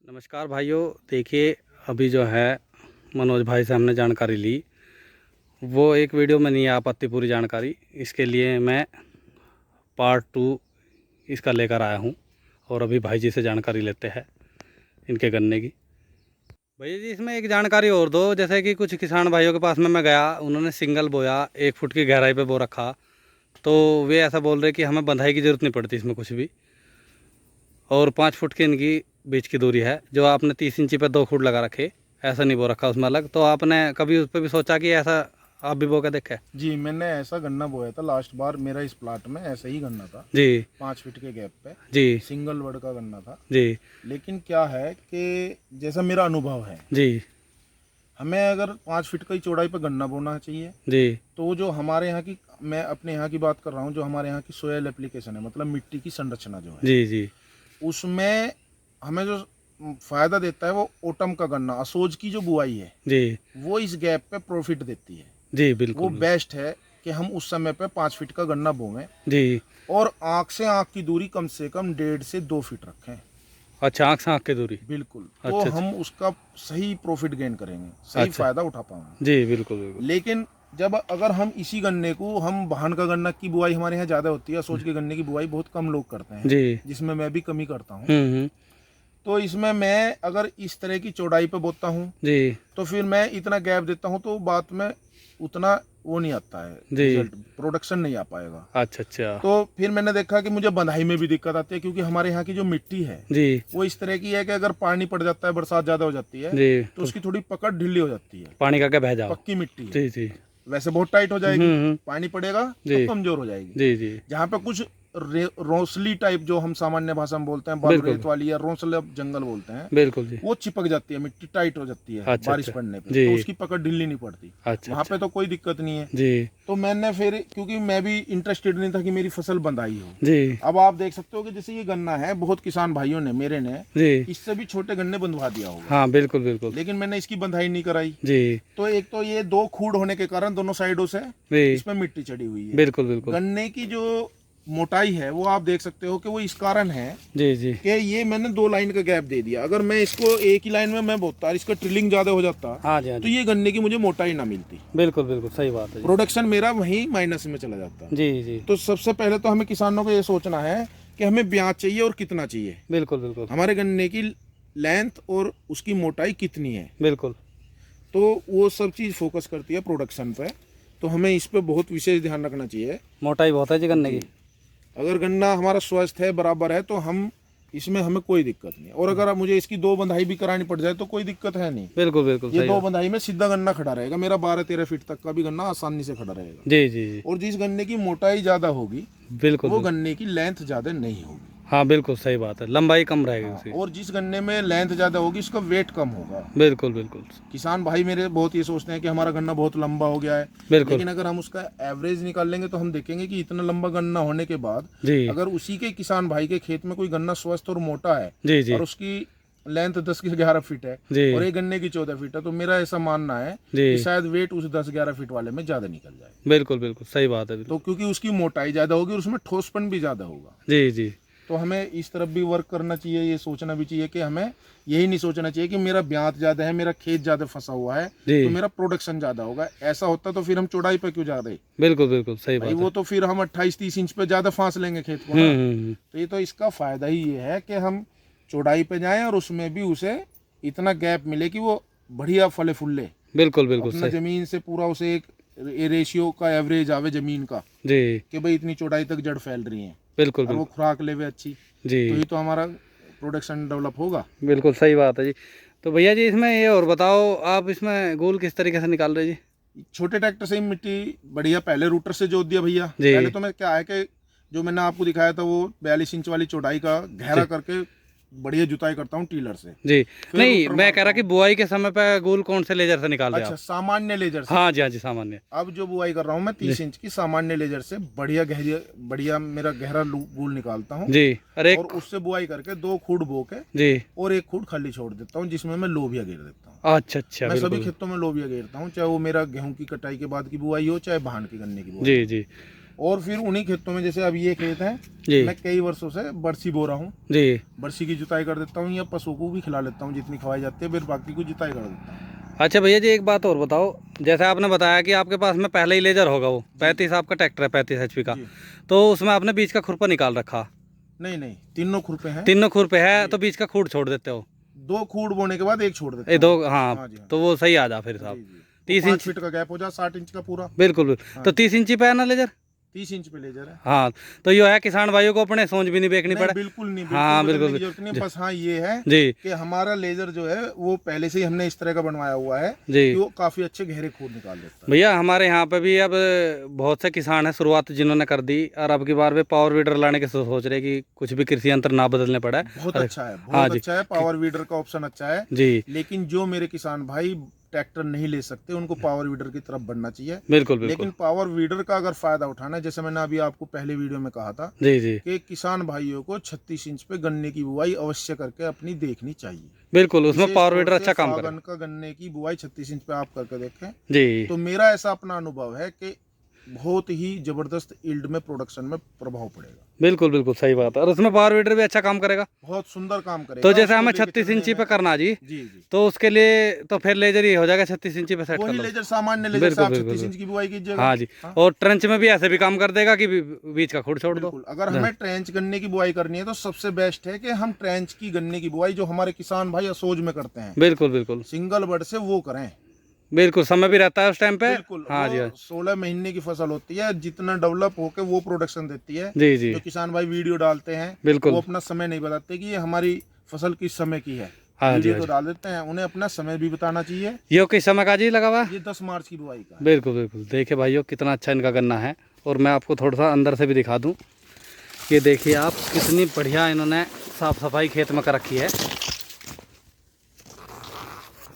नमस्कार भाइयों। देखिए, अभी जो है मनोज भाई से हमने जानकारी ली, वो एक वीडियो में नहीं आ पाती पूरी जानकारी। इसके लिए मैं पार्ट 2 इसका लेकर आया हूँ और अभी भाई जी से जानकारी लेते हैं इनके गन्ने की। भैया जी, इसमें एक जानकारी और दो। जैसे कि कुछ किसान भाइयों के पास में मैं गया, उन्होंने सिंगल बोया, 1 फुट की गहराई पे बो रखा, तो वे ऐसा बोल रहे कि हमें बंधाई की ज़रूरत नहीं पड़ती इसमें कुछ भी, और 5 फुट की इनकी बीच की दूरी है। जो आपने 30 इंची पे 2 फुट लगा रखे, ऐसा नहीं बो रखा उसमें अलग। तो आपने कभी उस पर भी सोचा कि ऐसा आप भी बो के देखे? जी, मैंने ऐसा गन्ना बोया था लास्ट बार। मेरा इस प्लाट में ऐसा ही गन्ना था, जी 5 फीट के गैप पे। जी सिंगल वर्ड का गन्ना था। जी लेकिन क्या है कि जैसा मेरा अनुभव है, जी हमें अगर 5 फीट की चौड़ाई पे गन्ना बोना चाहिए, जी तो जो हमारे यहाँ की, मैं अपने यहाँ की बात कर रहा हूँ, जो हमारे यहाँ की सोयल एप्लीकेशन है, मतलब मिट्टी की संरचना जो है, जी जी उसमें हमें जो फायदा देता है वो ओटम का गन्ना, असोज की जो बुआई है, जी वो इस गैप पे प्रॉफिट देती है। जी वो बिल्कुल बेस्ट है कि हम उस समय पे 5 फीट का गन्ना बोवें जी। और आंख से आंख की दूरी कम से कम 1.5 से 2 फीट रखें। अच्छा, आँख से आँख की दूरी। बिल्कुल, तो अच्छा अच्छा। हम उसका सही प्रॉफिट गेन करेंगे, सही अच्छा फायदा उठा पाएंगे। जी बिल्कुल बिल्कुल। लेकिन जब अगर हम इसी गन्ने को, हम भान का गन्ना की बुआई हमारे यहाँ ज़्यादा होती है, सोच के गन्ने की बुआई बहुत कम लोग करते हैं, जी। जिसमें मैं भी कमी करता हूँ। हम्म। तो इसमें मैं अगर इस तरह की चौड़ाई पे बोता हूँ, जी तो फिर मैं इतना गैप देता हूँ, तो बात में उतना वो नहीं आता है, जी। रिजल्ट, प्रोडक्शन नहीं आ पाएगा। अच्छा अच्छा। तो फिर मैंने देखा कि मुझे बंधाई में भी दिक्कत आती है, क्योंकि हमारे यहाँ की जो मिट्टी है जी वो इस तरह की है कि अगर पानी पड़ जाता है, बरसात ज़्यादा हो जाती है, जी तो उसकी थोड़ी पकड़ ढीली हो जाती है। पानी का क्या बह जाओ। पक्की मिट्टी है, जी जी। वैसे बहुत टाइट हो जाएगी, हम्म। पानी पड़ेगा तो जी कमजोर हो जाएगी। जी जी जहाँ पे कुछ रोसली टाइप, जो हम सामान्य भाषा में बोलते हैं, बिल्कुल बालरेत वाली या रोसले जंगल बोलते हैं, बिल्कुल जी। वो चिपक जाती है, मिट्टी टाइट हो जाती है अच्छा बारिश अच्छा। पड़ने पे, जी। तो उसकी पकड़ ढीली नहीं पड़ती। अच्छा वहाँ अच्छा। पे तो कोई दिक्कत नहीं है। जी तो मैंने फिर, क्योंकि मैं भी इंटरेस्टेड नहीं था कि मेरी फसल बंधाई हो। जी अब आप देख सकते हो कि जैसे ये गन्ना है, बहुत किसान भाइयों ने, मेरे ने जी। इससे भी छोटे गन्ने बंधवा दिया होगा, हाँ बिल्कुल बिल्कुल। लेकिन मैंने इसकी बंधाई नहीं कराई। जी तो एक तो ये 2 खूड होने के कारण दोनों साइडों से जी इसमें मिट्टी चढ़ी हुई है। बिल्कुल बिल्कुल। गन्ने की जो मोटाई है वो आप देख सकते हो कि वो इस कारण है जी जी कि ये मैंने 2 लाइन का गैप दे दिया। अगर मैं इसको एक ही लाइन में मैं बोता और इसका ट्रिलिंग ज्यादा हो जाता, हाँ जी हाँ तो जी ये गन्ने की मुझे मोटाई ना मिलती, बिल्कुल बिल्कुल सही बात है जी। प्रोडक्शन मेरा वहीं माइनस में चला जाता। जी जी तो सबसे पहले तो हमें किसानों को ये सोचना है कि हमें ब्याज चाहिए और कितना चाहिए, बिल्कुल बिल्कुल हमारे गन्ने की लेंथ और उसकी मोटाई कितनी है। बिल्कुल। तो वो सब चीज़ फोकस करती है प्रोडक्शन पे, तो हमें इस पे बहुत विशेष ध्यान रखना चाहिए। मोटाई बहुत है जी गन्ने की। अगर गन्ना हमारा स्वस्थ है, बराबर है, तो हम इसमें हमें कोई दिक्कत नहीं है। और अगर मुझे इसकी 2 बंधाई भी करानी पड़ जाए तो कोई दिक्कत है नहीं। बिल्कुल बिल्कुल ये सही 2 बात। बंधाई में सीधा गन्ना खड़ा रहेगा, मेरा 12-13 फीट तक का भी गन्ना आसानी से खड़ा रहेगा। जी जी जी और जिस गन्ने की मोटाई ज़्यादा होगी, बिल्कुल वो बिल्कुल। गन्ने की लेंथ ज़्यादा नहीं होगी। हाँ बिल्कुल सही बात है, लंबाई कम रहेगी हाँ, उसकी। और जिस गन्ने में लेंथ ज़्यादा होगी, उसका वेट कम होगा। बिल्कुल बिल्कुल किसान भाई मेरे बहुत ये सोचते हैं कि हमारा गन्ना बहुत लंबा हो गया है, बिल्कुल। लेकिन अगर हम उसका एवरेज निकाल लेंगे तो हम देखेंगे कि इतना लंबा गन्ना होने के बाद, जी अगर उसी के किसान भाई के खेत में कोई गन्ना स्वस्थ और मोटा है, जी जी और उसकी लेंथ 10 की 11 फीट है जी और एक गन्ने की 14 फीट है, तो मेरा ऐसा मानना है जी कि शायद वेट उस 10-11 फीट वाले में ज़्यादा निकल जाए। बिल्कुल बिल्कुल सही बात है बिल्कुल। तो क्योंकि उसकी मोटाई ज़्यादा होगी और उसमें ठोसपन भी ज़्यादा होगा। जी जी तो हमें इस तरफ भी वर्क करना चाहिए, ये सोचना भी चाहिए कि हमें यही नहीं सोचना चाहिए कि मेरा ब्याज ज़्यादा है, मेरा खेत ज़्यादा फंसा हुआ है, जी तो मेरा प्रोडक्शन ज़्यादा होगा। ऐसा होता तो फिर हम चौड़ाई पे क्यों जा रहे बिल्कुल बिल्कुल सही भाई, बात वो है। तो फिर हम 28-30 इंच पे ज़्यादा फांस लेंगे खेत को ना। हम्म। तो ये तो इसका फ़ायदा ही ये है कि हम चौड़ाई पे जाएं और उसमें भी उसे इतना गैप मिले कि वो बढ़िया फले फूले, बिल्कुल बिल्कुल अपना सही। जमीन से पूरा उसे एक रेशियो का एवरेज आवे जमीन का, जी कि भाई इतनी चौड़ाई तक जड़ फैल रही है बिल्कुल और वो बिल्कुल। खुराक लेवे अच्छी, तो जी ही तो हमारा प्रोडक्शन डेवलप होगा। बिल्कुल सही बात है जी। तो भैया जी, इसमें ये और बताओ, आप इसमें गोल किस तरीके से निकाल रहे जी? छोटे ट्रैक्टर से ही मिट्टी बढ़िया, पहले रूटर से जोत दिया भैया। जी पहले तो मैं, क्या है कि जो मैंने आपको दिखाया था वो 42 इंच वाली चौड़ाई का गहरा करके बढ़िया जुताई करता हूँ टीलर से, जी। फिर नहीं, रूटर मैं कह मारता रहा कि हूँ। बुआई के समय पे गोल कौन से लेजर से निकाल रहे हैं अच्छा, आप? सामान्य लेजर से। हाँ जी सामान्य। अब जो बुआई कर रहा हूँ मैं जी 30 इंच की सामान्य लेजर से, बढ़िया गहरी, बढ़िया मेरा गहरा गोल निकालता हूँ, जी। अरे और उससे बुआई करके 2 खूड बो के जी। और 1 खूड खाली छोड़ देता हूँ, जिसमें मैं लोबिया घेर देता हूँ। अच्छा अच्छा मैं सभी बिल्कुल। खेतों में लोबिया घेरता हूँ, चाहे वो मेरा गेहूं की कटाई के बाद की बुआई हो, चाहे धान की गन्ने की बुआई जी हो। जी और फिर उन्हीं खेतों में, जैसे अब ये खेत है, जी मैं कई वर्षों से बरसी बो रहा हूँ। जी। बरसी की जुताई कर देता हूँ या पशुओं को भी खिला लेता हूँ जितनी खवाई जाती है, फिर बाकी को जुताई कर देता हूँ। अच्छा भैया जी, एक बात और बताओ, जैसे आपने बताया कि आपके पास में पहले ही लेजर होगा, वो 35 आपका ट्रैक्टर है 35 HP का, जी। तो उसमें आपने बीच का खुरपा निकाल रखा? नहीं नहीं, तीनों खुरपे हैं। तीनों खुरपे है तो बीच का खूड़ छोड़ देते हो? 2 खूड़ बोने के बाद 1 छोड़ देता ये हूँ। दो, हाँ। हाँ जी, हाँ तो वो सही आ जा फिर जी साहब। जी। 30 5 इंच, फीट का गैप हो जा, 60 इंच का पूरा। बिल्कुल बिल्कुल। हाँ तो जी। 30 इंची पे है ना लेजर? 30 इंच पे लेजर है। हाँ, तो ये है किसान भाइयों को अपने सोच भी नहीं बेचनी नहीं पड़े। बिल्कुल नहीं, बिल्कुल हाँ बदलने बिल्कुल की जरूरत नहीं। जी बस हाँ ये है जी कि हमारा लेजर जो है वो पहले से ही हमने इस तरह का बनवाया हुआ है जी। कि वो काफी अच्छे गहरे खून निकाल देता है। भैया हमारे यहाँ पे भी अब बहुत से किसान हैं शुरुआत जिन्होंने कर दी, और अब की बार वे पावर वीडर लाने की सोच रहे कि कुछ भी कृषि यंत्र ना बदलने पड़े। बहुत अरे अच्छा है, हाँ बहुत जी अच्छा है। पावर वीडर का ऑप्शन अच्छा है। जी, लेकिन जो मेरे किसान भाई ट्रैक्टर नहीं ले सकते उनको पावर वीडर की तरफ बढ़ना चाहिए। बिल्कुल बिल्कुल लेकिन पावर वीडर का अगर फायदा उठाना है, जैसे मैंने अभी आपको पहले वीडियो में कहा था जी जी। कि किसान भाइयों को 36 इंच पे गन्ने की बुआई अवश्य करके अपनी देखनी चाहिए। बिल्कुल, उसमें विशेष पावर तौर वीडर से अच्छा काम फागन करेगा। का गन्ने की बुआई 36 इंच पे आप करके देखें जी तो मेरा ऐसा अपना अनुभव है कि बहुत ही जबरदस्त यील्ड में, प्रोडक्शन में प्रभाव पड़ेगा। बिल्कुल बिल्कुल सही बात है, और उसमें पावर वीडर भी अच्छा काम करेगा। बहुत सुंदर काम तो करेगा जैसे उसको हमें लेके 36 चलने इंची पे में। करना जी, जी जी। तो उसके लिए तो फिर लेजर ही हो जाएगा, 36 इंची पे सेट कर वही लो। लेजर, सामान्य लेजर से बिल्कुल आप बिल्कुल 36 इंच बिल्कुल। की बुआई कीजिएगा। हाँ जी। हाँ? और ट्रंच में भी ऐसे भी काम कर देगा कि बीच का खूड़ छोड़ दो। बिल्कुल। अगर हमें ट्रेंच गन्ने की बुआई करनी है तो सबसे बेस्ट है कि हम ट्रेंच की गन्ने की बुआई जो हमारे किसान भाई असोज में करते हैं बिल्कुल बिल्कुल सिंगल बड से, वो करें। बिल्कुल, समय भी रहता है उस टाइम पे। बिल्कुल। हाँ जी वो हाँ 16 महीने की फसल होती है, जितना डेवलप होके वो प्रोडक्शन देती है। जी जी। जो किसान भाई वीडियो डालते हैं बिल्कुल। वो अपना समय नहीं बताते कि ये हमारी फसल किस समय की है। हाँ जी वीडियो हाँ तो जी। डाल देते हैं, उन्हें अपना समय भी बताना चाहिए। ये किस समय का जी लगा हुआ है? ये 10 मार्च की बुआई का है। बिल्कुल बिल्कुल। देखिए भाइयों कितना अच्छा इनका गन्ना है, और मैं आपको थोड़ा सा अंदर से भी दिखा दूं। ये देखिए आप, कितनी बढ़िया इन्होंने साफ सफाई खेत में कर रखी है।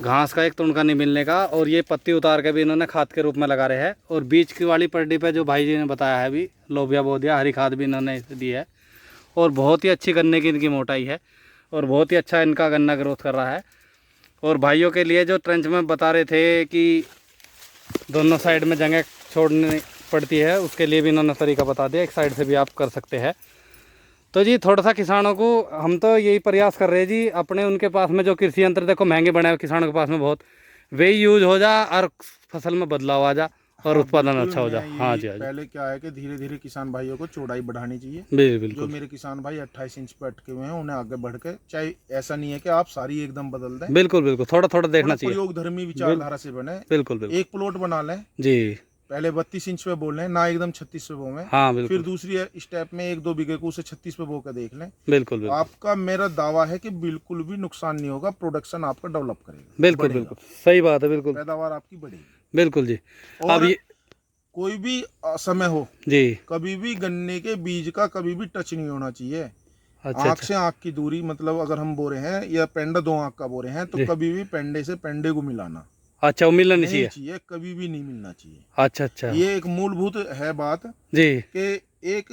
घास का एक तुणका नहीं मिलने का, और ये पत्ती उतार के भी इन्होंने खाद के रूप में लगा रहे हैं। और बीच की वाली पट्टी पे जो भाई जी ने बताया है अभी, लोबिया बो दिया, हरी खाद भी इन्होंने दी है। और बहुत ही अच्छी गन्ने की इनकी मोटाई है, और बहुत ही अच्छा इनका गन्ना ग्रोथ कर रहा है। और भाइयों के लिए जो ट्रेंच में बता रहे थे कि दोनों साइड में जगह छोड़नी पड़ती है, उसके लिए भी इन्होंने तरीका बता दिया, एक साइड से भी आप कर सकते हैं। तो जी थोड़ा सा किसानों को हम तो यही प्रयास कर रहे हैं जी, अपने उनके पास में जो कृषि यंत्र देखो महंगे बने हैं किसानों के पास में बहुत, वही यूज हो जा और फसल में बदलाव आ जा और हाँ, उत्पादन बिल्कुल। अच्छा हो जा। मैं हाँ यही जी हाँ जी। पहले क्या है कि धीरे धीरे किसान भाइयों को चौड़ाई बढ़ानी चाहिए। जो बिल्कुल मेरे किसान भाई 28 इंच पे अटके हुए हैं उन्हें आगे बढ़ के, चाहे ऐसा नहीं है कि आप सारी एकदम बदल दें, बिल्कुल बिल्कुल, थोड़ा थोड़ा देखना चाहिए। प्रयोग धर्मी विचारधारा से बने। बिल्कुल बिल्कुल एक प्लॉट बना लें, जी। पहले 32 इंच पे बोल लें ना, एकदम 36 पे बोवें। हाँ फिर बिल्कुल दूसरी स्टेप में 1-2 बीघे को उसे 36 पे बो के देख लें। बिल्कुल बिल्कुल आपका, मेरा दावा है कि बिल्कुल भी नुकसान नहीं होगा, प्रोडक्शन आपका डेवलप करेगा, बिल्कुल बढ़ेगा, बिल्कुल सही बात है। बिल्कुल पैदावार आपकी बढ़ेगी। बिल्कुल जी। अब और ये कोई भी समय हो, जी, कभी भी गन्ने के बीज का कभी भी टच नहीं होना चाहिए। अच्छा आंख अच्छा से आंख की दूरी, मतलब अगर हम बो रहे हैं या पेंडा 2 आंख का बो रहे हैं तो जी। कभी भी पेंडे से पेंडे को मिलाना अच्छा, वो मिलना नहीं नहीं चाहिए। चाहिए, कभी भी नहीं मिलना चाहिए। अच्छा अच्छा ये एक मूलभूत है बात जी। कि एक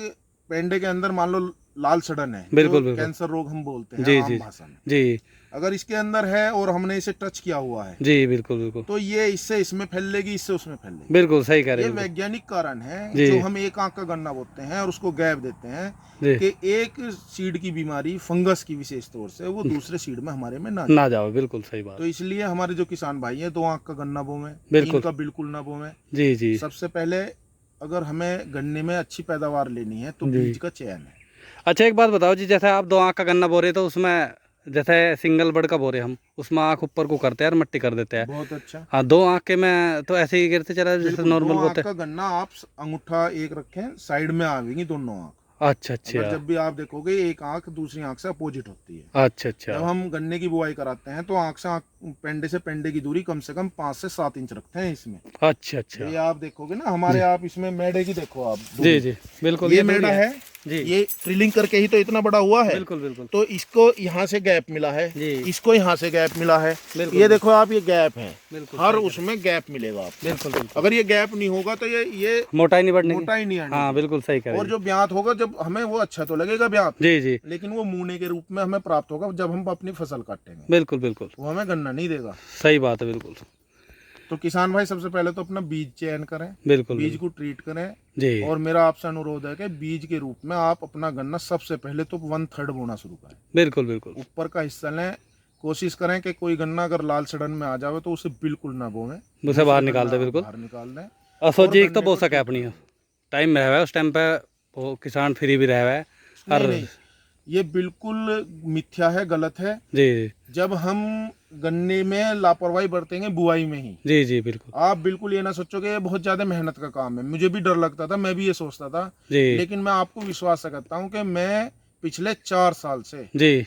पेंडे के अंदर मान लो लाल सड़न है, जो बिल्कुल बिल्कुल कैंसर रोग हम बोलते हैं जी आम जी भाषा में, जी अगर इसके अंदर है और हमने इसे टच किया हुआ है जी। बिल्कुल बिल्कुल तो ये इससे इसमें फैलेगी, इससे उसमें फैलेगी। बिल्कुल सही कह रहे ये हैं। बिल्कुल वैज्ञानिक कारण है जी जो हम एक आंख का गन्ना बोते हैं और उसको गैप देते हैं जी। कि एक सीड की बीमारी, फंगस की विशेष तौर से, वो दूसरे सीड में हमारे में ना ना जाए। जाओ, बिल्कुल सही बात। तो इसलिए हमारे जो किसान भाई हैं 2 आंख का गन्ना बोवें, 3 बिल्कुल का बिल्कुल ना बोवें। जी जी सबसे पहले अगर हमें गन्ने में अच्छी पैदावार लेनी है तो जी। बीज का चयन है। अच्छा एक बात बताओ जी, जैसे आप 2 आँख का गन्ना बो रहे तो उसमें जैसे सिंगल बड का बो रहे हम, उसमें आँख ऊपर को करते हैं और मिट्टी कर देते हैं। बहुत अच्छा। हाँ, 2 आँख के में तो ऐसे ही गिरते चला जैसे बिल्कुल, 2 नॉर्मल आंख बोते। का गन्ना आप अंगूठा एक रखें, साइड में आवेंगी दोनों आंख। अच्छा अगर अच्छा जब भी आप देखोगे एक आंख दूसरी आंख से अपोजिट होती है। अच्छा अच्छा जब हम गन्ने की बुआई कराते हैं तो आंख से आंख, पेंडे से पेंडे की दूरी कम से कम 5 से 7 इंच रखते हैं इसमें। अच्छा अच्छा ये आप देखोगे ना हमारे, आप इसमें मेढ़े की देखो आप जी दूरी। जी बिल्कुल। ये दूरी मेढ़ा है जी। ये ट्रिलिंग करके ही तो इतना बड़ा हुआ है। बिल्कुल बिल्कुल तो इसको यहाँ से गैप मिला है, जी। इसको यहाँ से गैप मिला है। बिल्कुल ये देखो आप, ये गैप है, बिल्कुल हर सही उसमें गैप मिलेगा आपको। बिल्कुल बिल्कुल। अगर ये गैप नहीं होगा तो ये मोटाई नहीं बढ़ने की। मोटा ही नहीं आनी। हाँ बिल्कुल सही कह रहे और हैं। जो ब्यात होगा जब हमें, वो अच्छा तो लगेगा ब्यात, जी जी लेकिन वो मुने के रूप में हमें प्राप्त होगा जब हम अपनी फसल काटेंगे, बिल्कुल बिल्कुल वो हमें गन्ना नहीं देगा। सही बात है बिल्कुल। तो किसान भाई सबसे पहले तो अपना बीज चयन करें, बिल्कुल बीज को ट्रीट करें। जी और मेरा आपसे अनुरोध है कि बीज के रूप में आप अपना गन्ना सबसे पहले तो 1/3 बोना शुरू करें। बिल्कुल बिल्कुल ऊपर का हिस्सा लें, कोशिश करें कि कोई गन्ना अगर लाल सड़न में आ जावे तो उसे बिल्कुल ना बोवें, उसे बाहर निकाल दे बिल्कुल। बाहर निकाल दें। असोजी और तो बो गन्ने को सके अपनी टाइम में है उस टाइम पे वो किसान फ्री भी रहा है नहीं, नहीं, ये बिल्कुल मिथ्या है, गलत है। जी जब हम गन्ने में लापरवाही बरतेंगे बुआई में ही, जी जी बिल्कुल आप बिल्कुल ये ना सोचो कि ये बहुत ज्यादा मेहनत का काम है। मुझे भी डर लगता था, मैं भी ये सोचता था, जी लेकिन मैं आपको विश्वास से कहता हूँ कि मैं पिछले 4 साल से जी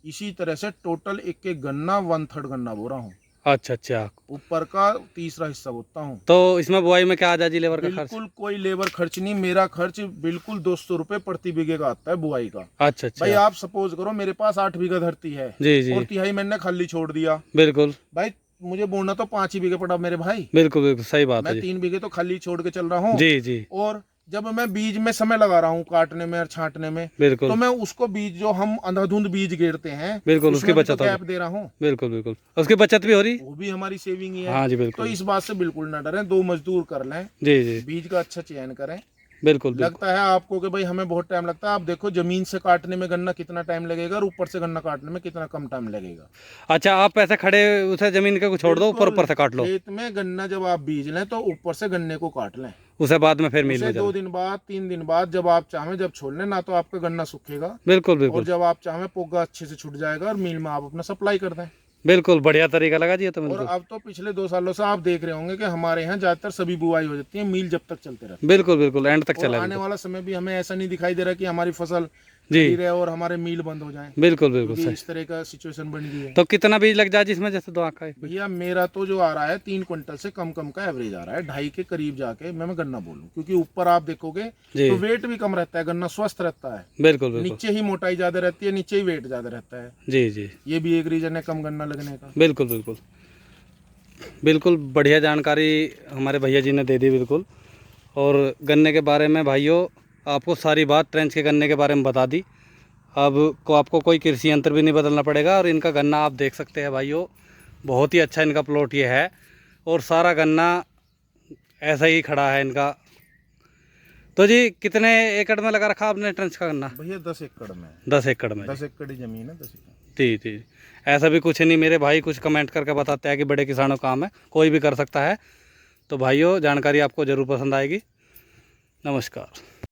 इसी तरह से टोटल एक एक गन्ना 1/3 गन्ना बो रहा हूँ। अच्छा अच्छा। ऊपर का तीसरा हिस्सा बोता हूँ। तो इसमें बुआई में क्या आ जाती लेबर का खर्च? बिल्कुल कोई लेबर खर्च नहीं, मेरा खर्च बिल्कुल 200 रुपए प्रति बीघे का आता है बुआई का। अच्छा अच्छा भाई आप सपोज करो मेरे पास 8 बीघा धरती है जी जी और तिहाई मैंने खाली छोड़ दिया, बिल्कुल भाई मुझे बोना तो 5 ही बीघे पड़ा मेरे भाई। बिल्कुल बिल्कुल सही बात है मैं जी 3 बीघे तो खाली छोड़ के चल रहा हूँ। जी जी और जब मैं बीज में समय लगा रहा हूँ काटने में और छांटने में, बिल्कुल तो मैं उसको बीज जो हम अंधाधुंध बीज गेरते हैं बिल्कुल उसकी उसमें भी बचत तो हो गैप दे रहा हूँ। बिल्कुल बिल्कुल उसकी बचत भी हो रही। वो भी हमारी सेविंग ही है। हाँ जी तो बिल्कुल इस बात से बिल्कुल ना डरें, 2 मजदूर कर लें, जी जी बीज का अच्छा चयन करें। बिल्कुल बिल्कुल लगता है आपको कि भाई हमें बहुत टाइम लगता है, आप देखो जमीन से काटने में गन्ना कितना टाइम लगेगा और ऊपर से गन्ना काटने में कितना कम टाइम लगेगा। अच्छा आप ऐसे खड़े उसे जमीन के को छोड़ दो ऊपर ऊपर से काट लो, खेत में गन्ना जब आप बीज लें तो ऊपर से गन्ने को काट लें, उसे बाद में फिर मिल उसे में 2 जाओ। दिन बाद 3 दिन बाद जब आप चाहें जब छोड़ लें, ना तो आपका गन्ना सूखेगा बिल्कुल और बिल्कुल जब आप चाहें पोगा अच्छे से छूट जाएगा और मिल में आप अपना सप्लाई कर दें। बिल्कुल बढ़िया तरीका लगा जी ये तो और बिल्कुल अब तो पिछले 2 सालों से आप देख रहे होंगे कि हमारे यहाँ ज्यादातर सभी बुआई हो जाती है, मील जब तक चलते रहते बिल्कुल बिल्कुल एंड तक हैं। और चला आने बिल्कुल वाला समय भी हमें ऐसा नहीं दिखाई दे रहा कि हमारी फसल जी खड़ी रहे और हमारे मील बंद हो जाए, बिल्कुल बिल्कुल क्योंकि सही। इस तरह का सिचुएशन बन गई है। तो कितना बीज लग जाए जिसमें जैसे 2 आँख का एक बीज? भैया मेरा तो जो आ रहा है 3 क्विंटल से कम कम का एवरेज आ रहा है, 2.5 के करीब जाके मैं गन्ना बोलूं, क्योंकि ऊपर आप देखोगे जी तो वेट भी कम रहता है, गन्ना स्वस्थ रहता है। बिल्कुल बिल्कुल नीचे ही मोटाई ज्यादा रहती है, नीचे ही वेट ज्यादा रहता है। जी जी ये भी एक रीजन है कम गन्ना लगने का। बिल्कुल बिल्कुल बिल्कुल बढ़िया जानकारी हमारे भैया जी ने दे दी बिल्कुल। और गन्ने के बारे में भाइयों आपको सारी बात ट्रेंच के गन्ने के बारे में बता दी। अब को आपको कोई कृषि यंत्र भी नहीं बदलना पड़ेगा। और इनका गन्ना आप देख सकते हैं भाइयों, बहुत ही अच्छा इनका प्लॉट ये है और सारा गन्ना ऐसा ही खड़ा है इनका। तो जी कितने एकड़ में लगा रखा आपने ट्रेंच का गन्ना? भैया 10 एकड़ में, 10 एकड़ में। 10 एकड़ ही जमीन है, 10 एकड़। जी जी ऐसा भी कुछ नहीं, मेरे भाई कुछ कमेंट करके बताते हैं कि बड़े किसानों का काम है, कोई भी कर सकता है। तो भाइयों जानकारी आपको ज़रूर पसंद आएगी। नमस्कार।